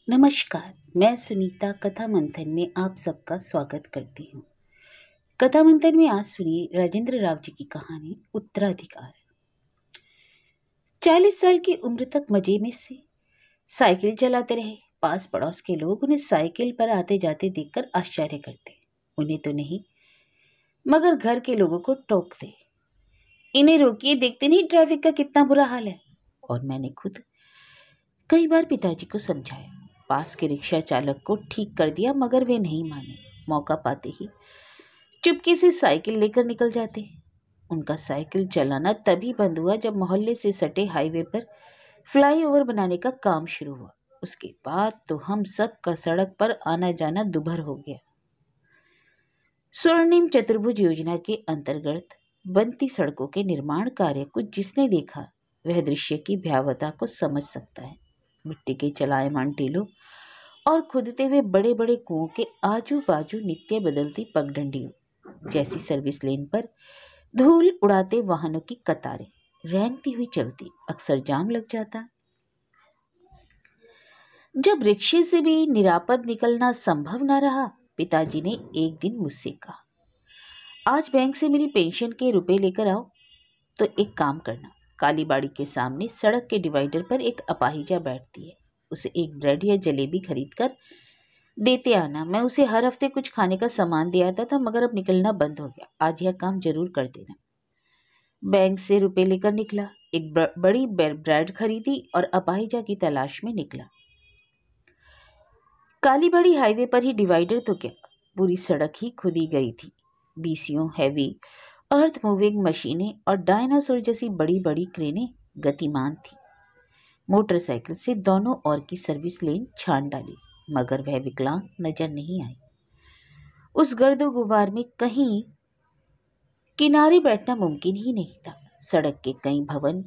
नमस्कार। मैं सुनीता कथा मंथन में आप सबका स्वागत करती हूँ। कथा मंथन में आज सुनिए राजेंद्र राव जी की कहानी उत्तराधिकार। 40 साल की उम्र तक मजे में से साइकिल चलाते रहे। पास पड़ोस के लोग उन्हें साइकिल पर आते जाते देखकर आश्चर्य करते। उन्हें तो नहीं मगर घर के लोगों को टोकते, इन्हें रोकिए, देखते नहीं ट्रैफिक का कितना बुरा हाल है। और मैंने खुद कई बार पिताजी को समझाया, पास के रिक्शा चालक को ठीक कर दिया, मगर वे नहीं माने। मौका पाते ही चुपके से साइकिल लेकर निकल जाते। उनका साइकिल चलाना तभी बंद हुआ जब मोहल्ले से सटे हाईवे पर फ्लाईओवर बनाने का काम शुरू हुआ। उसके बाद तो हम सब का सड़क पर आना जाना दुभर हो गया। स्वर्णिम चतुर्भुज योजना के अंतर्गत बनती सड़कों के निर्माण कार्य को जिसने देखा वह दृश्य की भयावहता को समझ सकता है। मिट्टी के चलायमान टीलों और खुदते हुए बड़े बड़े कुओं के आजू बाजू नित्य बदलती पगडंडियों जैसी सर्विस लेन पर धूल उड़ाते वाहनों की कतारें रेंगती हुई चलती, अक्सर जाम लग जाता। जब रिक्शे से भी निरापद निकलना संभव न रहा, पिताजी ने एक दिन मुझसे कहा, आज बैंक से मेरी पेंशन के रुपए लेकर आओ। तो एक काम करना, कालीबाड़ी के सामने सड़क के डिवाइडर पर एक अपाहिजा बैठती है, उसे एक ब्रेड या जलेबी खरीद कर देते आना। मैं उसे हर हफ्ते कुछ खाने का सामान दे आता था, मगर अब निकलना बंद हो गया। आज यह काम जरूर कर देना। बैंक से रुपए लेकर निकला, एक बड़ी ब्रेड खरीदी और अपाहिजा की तलाश में निकला। कालीबाड़ी हाईवे पर ही डिवाइडर तो क्या, पूरी सड़क ही खुदी गई थी। बीसीओ, हैवी अर्थ मूविंग मशीनें और डायनासोर जैसी बड़ी बड़ी क्रेनें गतिमान थी। मोटरसाइकिल से दोनों ओर की सर्विस लेन छान डाली, मगर वह विकलांग नजर नहीं आई। उस गर्दो गुबार में कहीं किनारे बैठना मुमकिन ही नहीं था। सड़क के कई भवन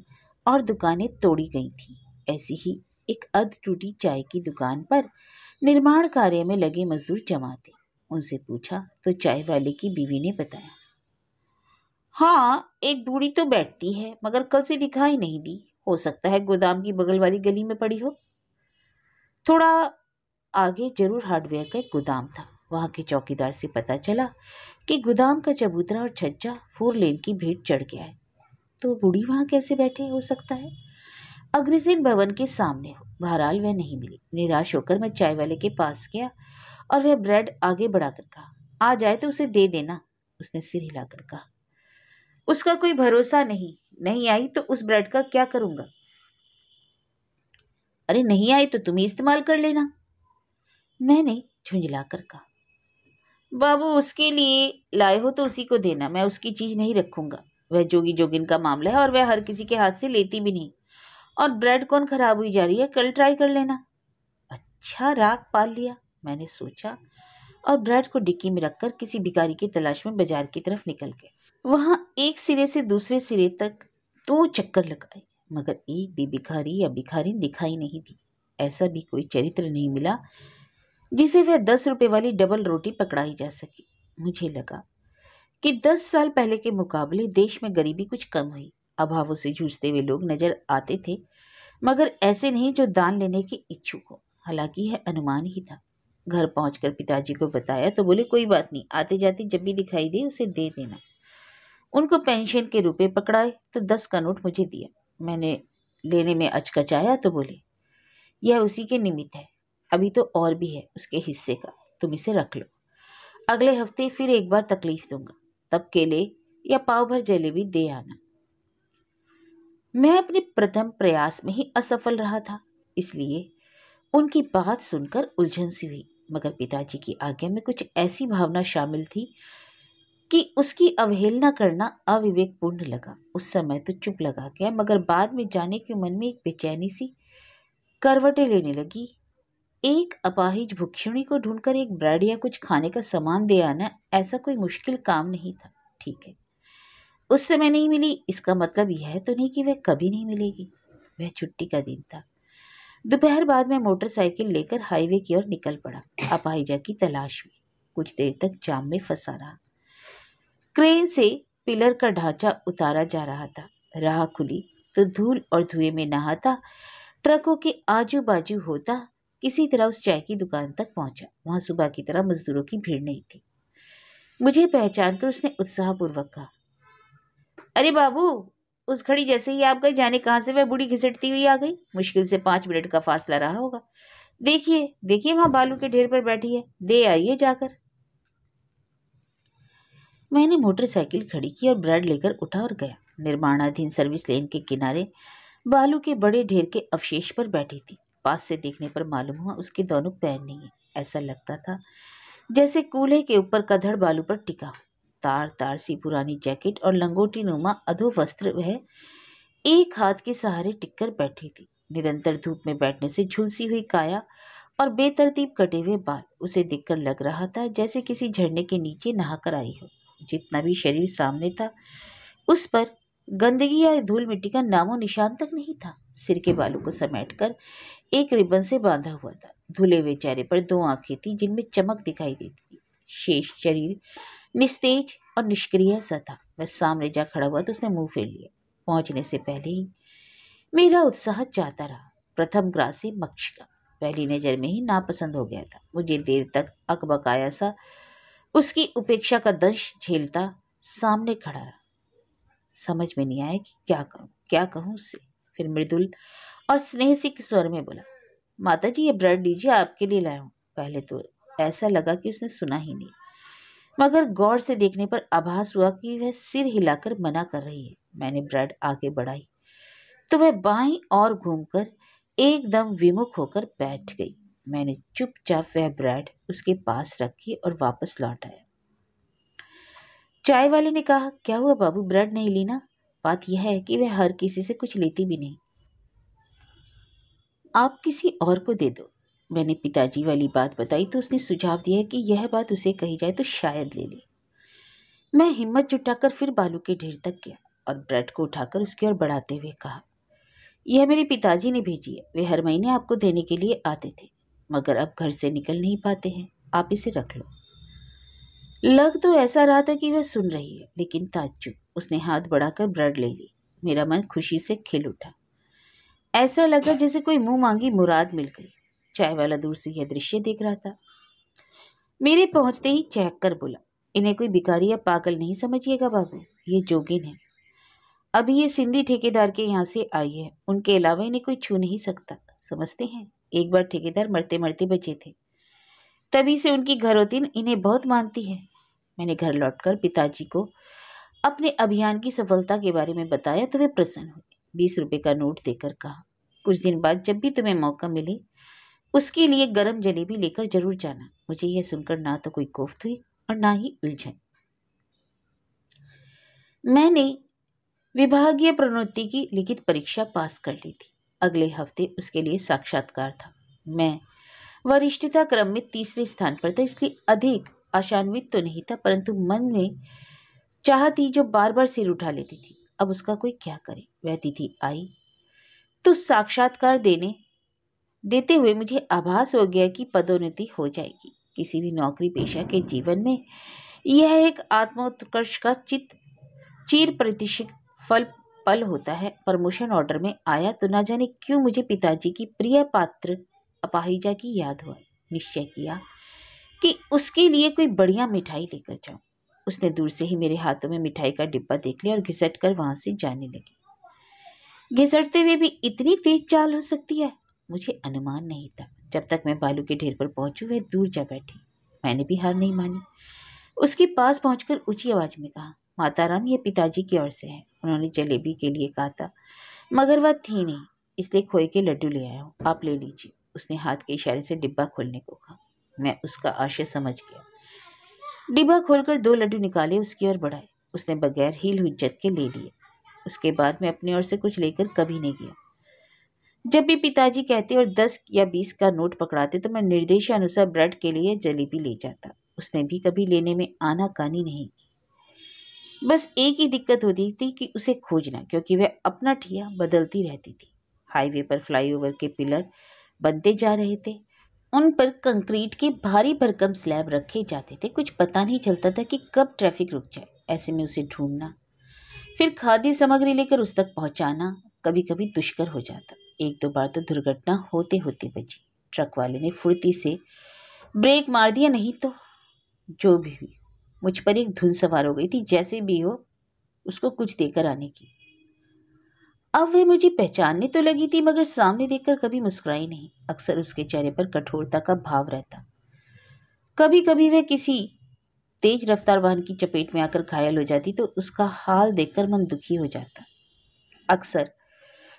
और दुकानें तोड़ी गई थीं। ऐसी ही एक अध टूटी चाय की दुकान पर निर्माण कार्य में लगे मजदूर जमा थे। उनसे पूछा तो चाय वाले की बीवी ने बताया, हाँ, एक बूढ़ी तो बैठती है, मगर कल से दिखाई नहीं दी। हो सकता है गोदाम की बगल वाली गली में पड़ी हो। थोड़ा आगे जरूर हार्डवेयर का एक गोदाम था। वहां के चौकीदार से पता चला कि गोदाम का चबूतरा और छज्जा 4 लेन की भेंट चढ़ गया है। तो बूढ़ी वहां कैसे बैठे हो सकता है? अग्रसेन भवन के सामने हो। बहरहाल वह नहीं मिली। निराश होकर मैं चाय वाले के पास गया और वह ब्रेड आगे बढ़ाकर कहा, आ जाए तो उसे दे देना। उसने सिर हिलाकर कहा, उसका कोई भरोसा नहीं, नहीं आई तो उस ब्रेड का क्या करूंगा? अरे नहीं आई तो तुम ही इस्तेमाल कर लेना। मैंने झुंझलाकर कहा, बाबू उसके लिए लाए हो तो उसी को देना, मैं उसकी चीज नहीं रखूंगा। वह जोगी जोगिन का मामला है और वह हर किसी के हाथ से लेती भी नहीं। और ब्रेड कौन खराब हुई जा रही है, कल ट्राई कर लेना। अच्छा, राग पाल लिया, मैंने सोचा, और ब्रेड को डिक्की में रखकर किसी भिखारी की तलाश में बाजार की तरफ निकल गए। वहां एक सिरे से दूसरे सिरे तक 2 चक्कर लगाए, मगर एक भी भिखारी या भिखारिन दिखाई नहीं दी। ऐसा भी कोई चरित्र नहीं मिला जिसे वह 10 रुपए वाली डबल रोटी पकड़ाई जा सके। मुझे लगा कि 10 साल पहले के मुकाबले देश में गरीबी कुछ कम हुई। अभावों से जूझते हुए लोग नजर आते थे, मगर ऐसे नहीं जो दान लेने के इच्छुक हो। हालांकि यह अनुमान ही था। घर पहुंचकर पिताजी को बताया तो बोले, कोई बात नहीं, आते जाते जब भी दिखाई दे उसे दे देना। उनको पेंशन के रुपए पकड़ाए तो 10 का नोट मुझे दिया। मैंने लेने में अचकचाया तो बोले, यह उसी के निमित्त है, अभी तो और भी है उसके हिस्से का, तुम इसे रख लो। अगले हफ्ते फिर एक बार तकलीफ दूंगा, तब केले या पाव भर जलेबी दे आना। मैं अपने प्रथम प्रयास में ही असफल रहा था, इसलिए उनकी बात सुनकर उलझन सी हुई। मगर पिताजी की आज्ञा में कुछ ऐसी भावना शामिल थी कि उसकी अवहेलना करना अविवेकपूर्ण लगा। उस समय तो चुप लगा गया, मगर बाद में जाने के मन में एक बेचैनी सी करवटें लेने लगी। एक अपाहिज भुक्षुणी को ढूंढकर एक ब्रेड या कुछ खाने का सामान दे आना ऐसा कोई मुश्किल काम नहीं था। ठीक है, उस समय नहीं मिली, इसका मतलब यह तो नहीं कि वह कभी नहीं मिलेगी। वह छुट्टी का दिन था। दोपहर बाद में मोटरसाइकिल लेकर हाईवे की ओर निकल पड़ा, अपाहिजा की तलाश में। कुछ देर तक जाम में फंसा रहा। क्रेन से पिलर का ढांचा उतारा जा रहा था। राह खुली तो धूल और धुएं में नहाता ट्रकों के आजू बाजू होता किसी तरह उस चाय की दुकान तक पहुंचा। वहां सुबह की तरह मजदूरों की भीड़ नहीं थी। मुझे पहचान कर उसने उत्साहपूर्वक कहा, अरे बाबू, उस घड़ी जैसे ही आप गए, जाने कहां से वह बूढ़ी घिसटती हुई आ गई। मुश्किल से 5 मिनट का फासला रहा होगा। देखिए देखिए, वहां बालू के ढेर पर बैठी है, दे आइए जाकर। मैंने मोटरसाइकिल खड़ी की और ब्रेड लेकर उठा और गया। निर्माणाधीन सर्विस लेन के किनारे बालू के बड़े ढेर के अवशेष पर बैठी थी। पास से देखने पर मालूम हुआ उसके दोनों पैर नहीं है। ऐसा लगता था जैसे कूल्हे के ऊपर का धड़ बालू पर टिका हो। तार तार सी पुरानी जैकेट और लंगोटी नुमा अधो वस्त्र वह एक हाथ के सहारे टिककर बैठी थी। निरंतर धूप में बैठने से झुलसी हुई काया और बेतरतीब कटे हुए बाल उसे देखकर लग रहा था जैसे किसी झरने के नीचे नहाकर आई हो। जितना भी शरीर सामने था, उस पर गंदगी या धूल मिट्टी का नामो निशान तक नहीं था। सिर के बालों को समेटकर एक रिबन से बांधा हुआ था। धुले हुए चेहरे पर 2 आंखें थी जिनमें चमक दिखाई देती थी। शेष शरीर निस्तेज और निष्क्रिय सा था। वह सामने जा खड़ा हुआ तो उसने मुंह फेर लिया। पहुंचने से पहले ही मेरा उत्साह जाता रहा। प्रथम ग्रासी मक्ष का पहली नजर में ही नापसंद हो गया था। मुझे देर तक अकबकाया सा उसकी उपेक्षा का दंश झेलता सामने खड़ा रहा। समझ में नहीं आया कि क्या कहूं उससे। फिर मृदुल और स्नेहसिक्त स्वर में बोला, माता जी, ये ब्रेड लीजिए, आपके लिए लाया हूं। पहले तो ऐसा लगा कि उसने सुना ही नहीं, मगर गौर से देखने पर आभास हुआ कि वह सिर हिलाकर मना कर रही है। मैंने ब्रेड आगे बढ़ाई तो वह बाईं ओर घूमकर एकदम विमुख होकर बैठ गई। मैंने चुपचाप वह ब्रेड उसके पास रखी और वापस लौट आया। चाय वाले ने कहा, क्या हुआ बाबू, ब्रेड नहीं ली ना? बात यह है कि वह हर किसी से कुछ लेती भी नहीं, आप किसी और को दे दो। मैंने पिताजी वाली बात बताई तो उसने सुझाव दिया कि यह बात उसे कही जाए तो शायद ले ले। मैं हिम्मत जुटाकर फिर बालू के ढेर तक गया और ब्रेड को उठाकर उसकी ओर बढ़ाते हुए कहा, यह मेरे पिताजी ने भेजी है। वे हर महीने आपको देने के लिए आते थे, मगर अब घर से निकल नहीं पाते हैं। आप इसे रख लो। लग तो ऐसा रहा था कि वह सुन रही है, लेकिन ताज्जुब। उसने हाथ बढ़ाकर ब्रेड ले ली। मेरा मन खुशी से खिल उठा। ऐसा लगा जैसे कोई मुंह मांगी मुराद मिल गई। चाय वाला दूर से यह दृश्य देख रहा था। मेरे पहुंचते ही चहक कर बोला, इन्हें कोई भिखारी या पागल नहीं समझिएगा बाबू, ये जोगिन है। अभी ये सिंधी ठेकेदार के यहाँ से आई है, उनके अलावा इन्हें कोई छू नहीं सकता। समझते हैं, एक बार ठेकेदार मरते मरते बचे थे, तभी से उनकी घरौतीन इन्हें बहुत मानती है। मैंने घर लौटकर पिताजी को अपने अभियान की सफलता के बारे में बताया तो वे प्रसन्न हुए। 20 रुपए का नोट देकर कहा, कुछ दिन बाद जब भी तुम्हें मौका मिले उसके लिए गरम जलेबी लेकर जरूर जाना। मुझे यह सुनकर ना तो कोई कोफ्त हुई और ना ही उलझन। मैंने विभागीय प्रोन्नति की लिखित परीक्षा पास कर ली थी। अगले हफ्ते उसके लिए साक्षात्कार था। मैं वरिष्ठता क्रम में 3रे स्थान पर था, इसलिए अधिक आशान्वित तो नहीं था, परंतु मन में चाह थी जो बार बार सिर उठा लेती थी। अब उसका कोई क्या करे। वह तिथि आई तो साक्षात्कार देते हुए मुझे आभास हो गया कि पदोन्नति हो जाएगी। किसी भी नौकरी पेशा के जीवन में यह एक आत्मोत्कर्ष का चीर प्रतिष्ठित पल होता है। प्रमोशन ऑर्डर में आया तो ना जाने क्यों मुझे पिताजी की प्रिय पात्र अपाहिजा की याद हुआ। निश्चय किया कि उसके लिए कोई बढ़िया मिठाई लेकर जाऊं। उसने दूर से ही मेरे हाथों में मिठाई का डिब्बा देख लिया और घिसट कर वहां से जाने लगी। घिसटते हुए भी इतनी तेज चाल हो सकती है, मुझे अनुमान नहीं था। जब तक मैं बालू के ढेर पर पहुंचूं, वह दूर जा बैठी। मैंने भी हार नहीं मानी। उसके पास पहुंचकर ऊंची आवाज में कहा, माताराम, ये पिताजी की ओर से है। उन्होंने जलेबी के लिए कहा था, मगर वह थी नहीं, इसलिए खोए के लड्डू ले आया हूं, आप ले लीजिए। उसने हाथ के इशारे से डिब्बा खोलने को कहा। मैं उसका आशय समझ गया। डिब्बा खोलकर 2 लड्डू निकाले, उसकी ओर बढ़ाए। उसने बगैर हील हुज्जत के ले लिए। उसके बाद मैं अपनी ओर से कुछ लेकर कभी नहीं गया। जब भी पिताजी कहते और 10 या 20 का नोट पकड़ाते तो मैं निर्देशानुसार ब्रेड के लिए जलेबी ले जाता। उसने भी कभी लेने में आनाकानी नहीं की। बस एक ही दिक्कत होती थी कि उसे खोजना, क्योंकि वह अपना ठिया बदलती रहती थी। हाईवे पर फ्लाईओवर के पिलर बनते जा रहे थे। उन पर कंक्रीट के भारी भरकम स्लैब रखे जाते थे। कुछ पता नहीं चलता था कि कब ट्रैफिक रुक जाए। ऐसे में उसे ढूंढना, फिर खाद्य सामग्री लेकर उस तक पहुंचाना कभी कभी दुष्कर हो जाता। 1-2 बार तो दुर्घटना होते होते बची। ट्रक वाले ने फुर्ती से ब्रेक मार दिया, नहीं तो जो भी हुई मुझ पर एक धुन सवार हो गई थी, जैसे भी हो उसको कुछ देकर आने की। अब वह मुझे पहचानने तो लगी थी, मगर सामने देखकर कभी मुस्कुराई नहीं। अक्सर उसके चेहरे पर कठोरता का भाव रहता। कभी कभी वह किसी तेज रफ्तार वाहन की चपेट में आकर घायल हो जाती तो उसका हाल देखकर मन दुखी हो जाता। अक्सर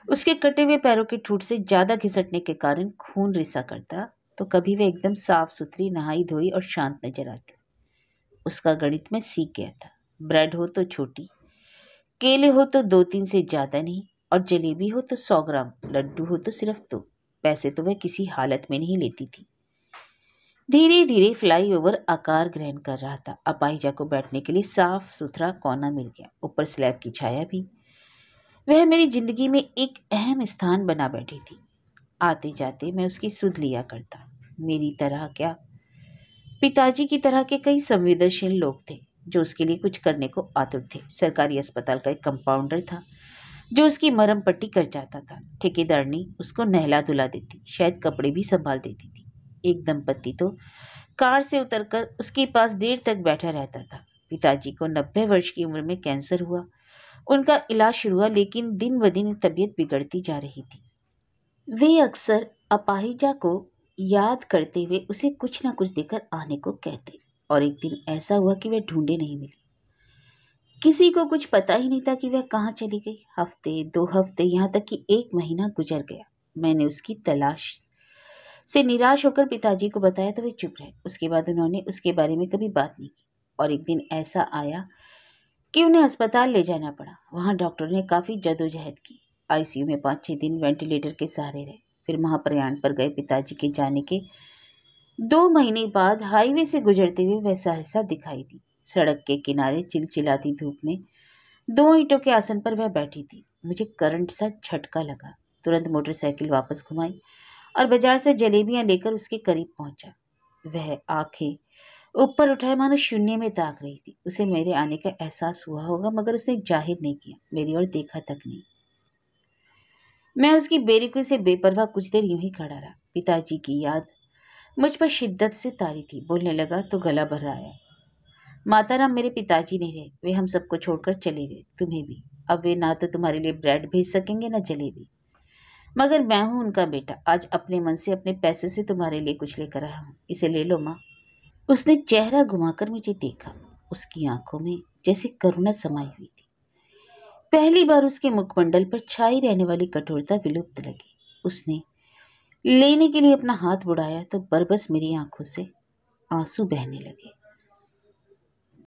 उसके कटे हुए पैरों के ठूंठ से ज्यादा घिसटने के कारण खून रिसा करता, तो कभी वह एकदम साफ सुथरी, नहाई धोई और शांत नजर आती। उसका गणित में सीख गया था। ब्रेड हो तो छोटी, केले हो तो 2-3 से ज्यादा नहीं, और जलेबी हो तो 100 ग्राम, लड्डू हो तो सिर्फ 2। पैसे तो वह किसी हालत में नहीं लेती थी। धीरे धीरे फ्लाईओवर आकार ग्रहण कर रहा था। अपाहिजा को बैठने के लिए साफ सुथरा कोना मिल गया, ऊपर स्लैब की छाया भी। वह मेरी जिंदगी में एक अहम स्थान बना बैठी थी। आते जाते मैं उसकी सुध लिया करता। मेरी तरह क्या, पिताजी की तरह के कई संवेदनशील लोग थे जो उसके लिए कुछ करने को आतुर थे। सरकारी अस्पताल का एक कंपाउंडर था जो उसकी मरहम पट्टी कर जाता था। ठेकेदारनी उसको नहला धुला देती, शायद कपड़े भी संभाल देती थी। एक दंपत्ति तो कार से उतरकर उसके पास देर तक बैठा रहता था। पिताजी को 90 वर्ष की उम्र में कैंसर हुआ। उनका इलाज शुरू हुआ, लेकिन दिन ब दिन तबीयत बिगड़ती जा रही थी। वे अक्सर अपाहिजा को याद करते हुए उसे कुछ ना कुछ देकर आने को कहते, और एक दिन ऐसा हुआ कि वह ढूंढे नहीं मिली। किसी को कुछ पता ही नहीं था कि वह कहाँ चली गई। हफ्ते, 2 हफ्ते, यहाँ तक कि 1 महीना गुजर गया। मैंने उसकी तलाश से निराश होकर पिताजी को बताया तो वे चुप रहे। उसके बाद उन्होंने उसके बारे में कभी बात नहीं की, और एक दिन ऐसा आया कि उन्हें अस्पताल ले जाना पड़ा। वहाँ डॉक्टर ने काफ़ी जदोजहद की। आईसीयू में 5-6 दिन वेंटिलेटर के सहारे रहे। फिर महाप्रयाण पर गए। पिताजी के जाने के 2 महीने बाद हाईवे से गुजरते हुए वह सहसा दिखाई दी। सड़क के किनारे चिलचिलाती धूप में 2 ईंटों के आसन पर वह बैठी थी। मुझे करंट सा झटका लगा। तुरंत मोटरसाइकिल वापस घुमाई और बाजार से जलेबियां लेकर उसके करीब पहुंचा। वह आंखें ऊपर उठाए मानो शून्य में ताक रही थी। उसे मेरे आने का एहसास हुआ होगा, मगर उसने जाहिर नहीं किया, मेरी ओर देखा तक नहीं। मैं उसकी बेरुखी से बेपरवाह कुछ देर यूं ही खड़ा रहा। पिताजी की याद मुझ पर शिद्दत से तारी थी। बोलने लगा तो गला भर आया। माताराम मेरे पिताजी नहीं रहे, वे हम सबको छोड़कर चले गए, तुम्हें भी। अब वे ना तो तुम्हारे लिए ब्रेड भेज सकेंगे ना जलेबी, मगर मैं हूं उनका बेटा। आज अपने मन से, अपने पैसे से तुम्हारे लिए कुछ लेकर आया हूं, इसे ले लो माँ। उसने चेहरा घुमाकर मुझे देखा। उसकी आंखों में जैसे करुणा समाई हुई थी। पहली बार उसके मुखमंडल पर छाई रहने वाली कठोरता विलुप्त लगी। उसने लेने के लिए अपना हाथ बढ़ाया तो बरबस मेरी आंखों से आंसू बहने लगे।